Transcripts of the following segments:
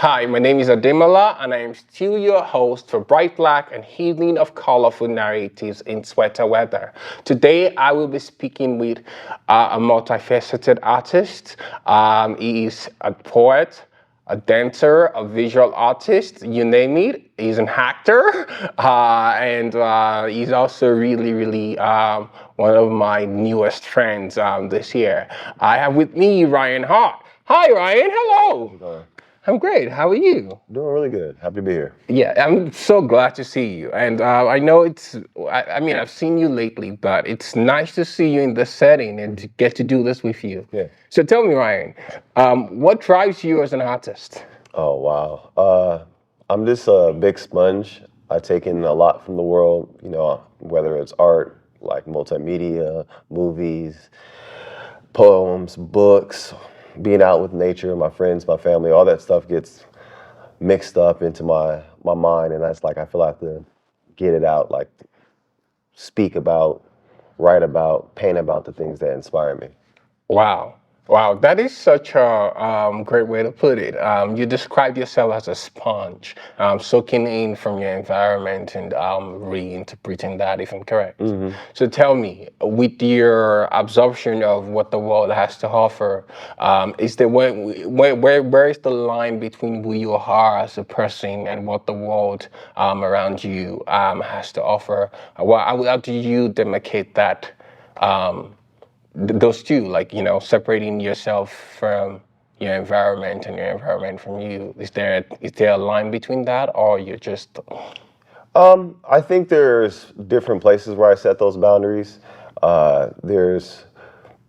Hi, my name is Ademola, and I am still your host for Brightblack and Healing of Colorful Narratives in Sweater Weather. Today, I will be speaking with a multifaceted artist. He is a poet, a dancer, a visual artist, you name it. He's an actor, and he's also really one of my newest friends this year. I have with me Ryan Hart. Hi, Ryan. Hello. How's it going? I'm great. How are you? Doing really good. Happy to be here. Yeah, I'm so glad to see you. And I know I've seen you lately, but it's nice to see you in this setting and to get to do this with you. Yeah. So tell me, Ryan, what drives you as an artist? Oh, wow. I'm just a big sponge. I take in a lot from the world, whether it's art, like multimedia, movies, poems, books, being out with nature, my friends, my family, all that stuff gets mixed up into my mind, and that's like I feel I have to get it out, like speak about, write about, paint about the things that inspire me. Wow, that is such a great way to put it. You describe yourself as a sponge, soaking in from your environment and reinterpreting that, if I'm correct. Mm-hmm. So tell me, with your absorption of what the world has to offer, where is the line between who you are as a person and what the world around you has to offer? How do you demarcate that? Those two, separating yourself from your environment and your environment from you. Is there a line between that, or you're just? I think there's different places where I set those boundaries. There's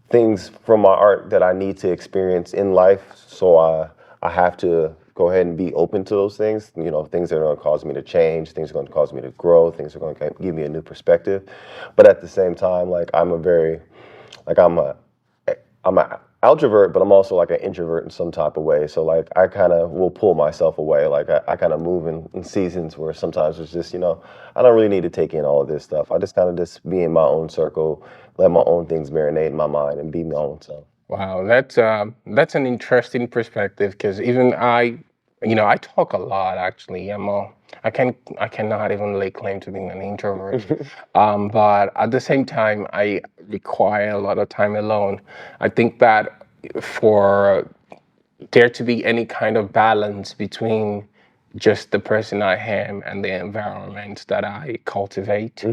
things from my art that I need to experience in life, so I have to go ahead and be open to those things. Things that are going to cause me to change, things are going to cause me to grow, things are going to give me a new perspective. But at the same time, I'm an extrovert, but I'm also like an introvert in some type of way. So I kind of will pull myself away. I kind of move in seasons where sometimes it's just, I don't really need to take in all of this stuff. I just kind of just be in my own circle, let my own things marinate in my mind and be my own self. Wow, that's an interesting perspective, because even I talk a lot actually. I cannot even lay claim to being an introvert. But at the same time, I require a lot of time alone. I think that for there to be any kind of balance between just the person I am and the environment that I cultivate,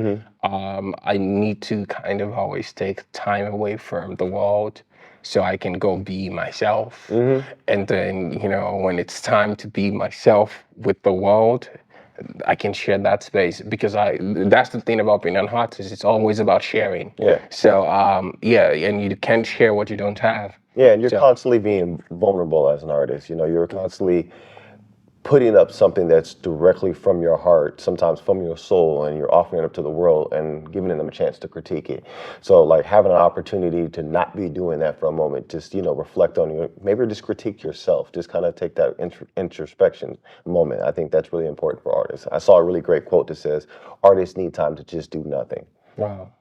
I need to kind of always take time away from the world so I can go be myself. And then, when it's time to be myself with the world, I can share that space, because that's the thing about being an artist. It's always about sharing. Yeah. So, and you can't share what you don't have. Yeah, and you're constantly being vulnerable as an artist. You're constantly putting up something that's directly from your heart, sometimes from your soul, and you're offering it up to the world and giving them a chance to critique it. So having an opportunity to not be doing that for a moment, just, reflect on you, maybe just critique yourself, just kind of take that introspection moment. I think that's really important for artists. I saw a really great quote that says, artists need time to just do nothing. Wow.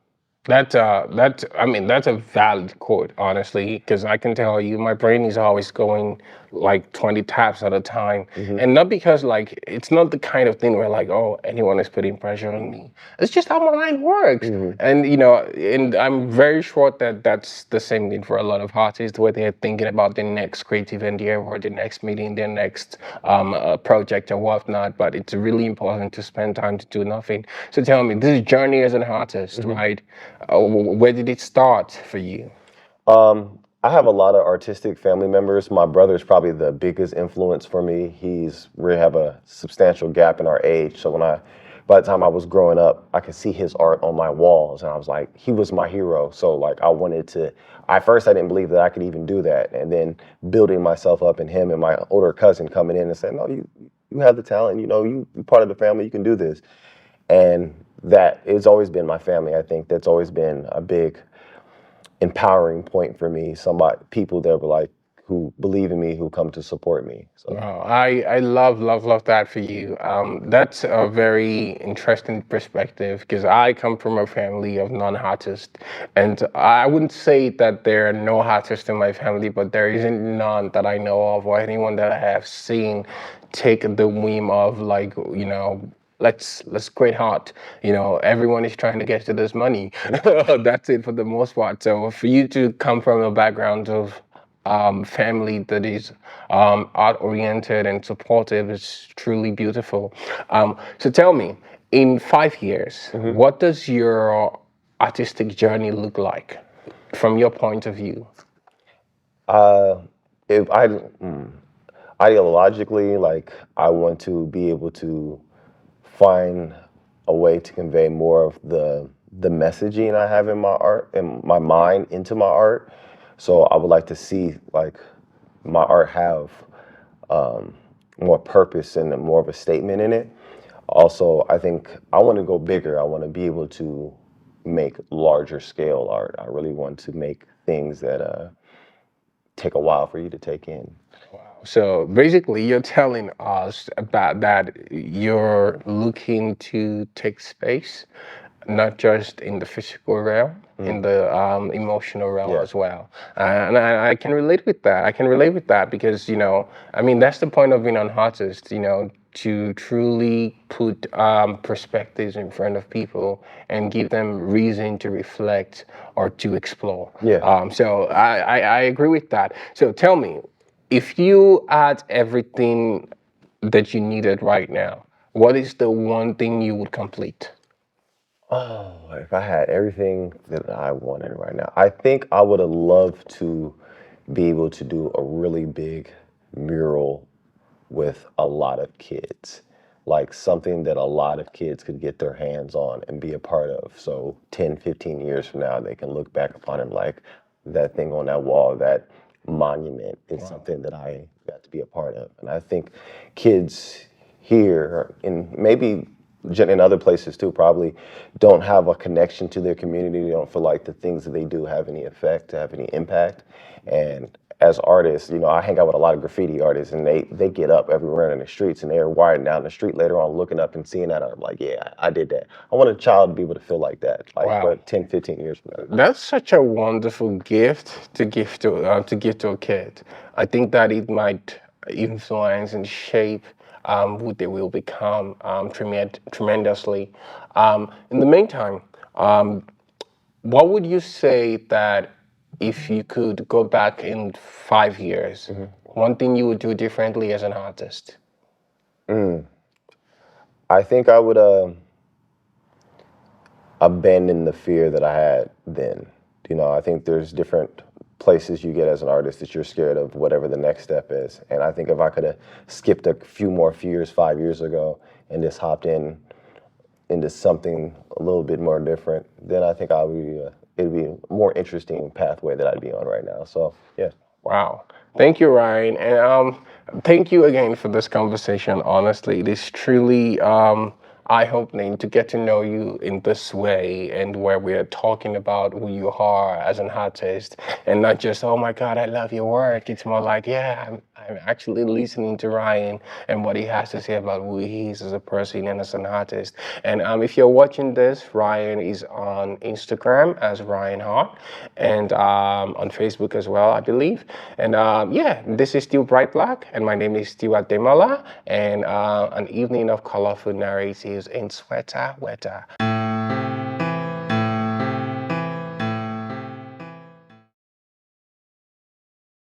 That's a valid quote, honestly, because I can tell you my brain is always going like 20 taps at a time. And not because it's not the kind of thing where oh, anyone is putting pressure on me. It's just how my mind works. And and I'm very sure that that's the same thing for a lot of artists, where they're thinking about the next creative endeavor or the next meeting, their next project or whatnot. But it's really important to spend time to do nothing. So tell me, this journey as an artist, right? Where did it start for you? I have a lot of artistic family members. My brother is probably the biggest influence for me. We have a substantial gap in our age. So by the time I was growing up, I could see his art on my walls, and I was like, he was my hero. So I wanted to. At first, I didn't believe that I could even do that, and then building myself up, and him and my older cousin coming in and saying, "No, you have the talent. You're part of the family. You can do this." And that it's always been my family. I think that's always been a big empowering point for me. People that were who believe in me, who come to support me. So Wow, I love that for you. That's a very interesting perspective because I come from a family of non-artists, and I wouldn't say that there are no artists in my family, but there isn't none that I know of or anyone that I have seen take the whim of like, let's create art. Everyone is trying to get to this money. That's it for the most part. So for you to come from a background of family that is art oriented and supportive is truly beautiful. So tell me, in 5 years, what does your artistic journey look like from your point of view? uh, if I ideologically, like I want to be able to find a way to convey more of the messaging I have in my art and my mind into my art. So I would like to see like my art have more purpose and more of a statement in it. Also, I think I want to go bigger. I want to be able to make larger scale art. I really want to make things that take a while for you to take in. So basically, you're telling us about that you're looking to take space, not just in the physical realm, in the emotional realm Yeah. as well. And I can relate with that. I can relate with that because, I mean, that's the point of being an artist, to truly put perspectives in front of people and give them reason to reflect or to explore. Yeah. So I agree with that. So tell me, if you had everything that you needed right now, what is the one thing you would complete? Oh, if I had everything that I wanted right now, I think I would have loved to be able to do a really big mural with a lot of kids, like something that a lot of kids could get their hands on and be a part of. So 10, 15 years from now, they can look back upon it like that thing on that wall, that monument is something that I got to be a part of. And I think kids here, and maybe in other places too, probably don't have a connection to their community. They don't feel like the things that they do have any effect, have any impact. And as artists, I hang out with a lot of graffiti artists, and they get up everywhere in the streets, and they're wired down the street later on, looking up and seeing that. I'm like, yeah, I did that. I want a child to be able to feel like that, like Wow. but 10, 15 years from now. That's such a wonderful gift to give to a kid. I think that it might influence and shape who they will become tremendously. In the meantime, what would you say that if you could go back in 5 years, one thing you would do differently as an artist? I think I would abandon the fear that I had then. I think there's different places you get as an artist that you're scared of whatever the next step is. And I think if I could have skipped a few more years, 5 years ago, and just hopped into something a little bit more different, then I think it'd be a more interesting pathway that I'd be on right now. So yeah. Wow. Thank you, Ryan. And thank you again for this conversation. Honestly, it is truly eye-opening to get to know you in this way and where we're talking about who you are as an artist and not just, oh my God, I love your work. It's more like, yeah, I'm actually listening to Ryan and what he has to say about who he is as a person and as an artist. And if you're watching this, Ryan is on Instagram as Ryan Hart and on Facebook as well, I believe. And yeah, this is still Brightblack, and my name is Stewart Demola, and an evening of colorful narratives in Sweater Weather.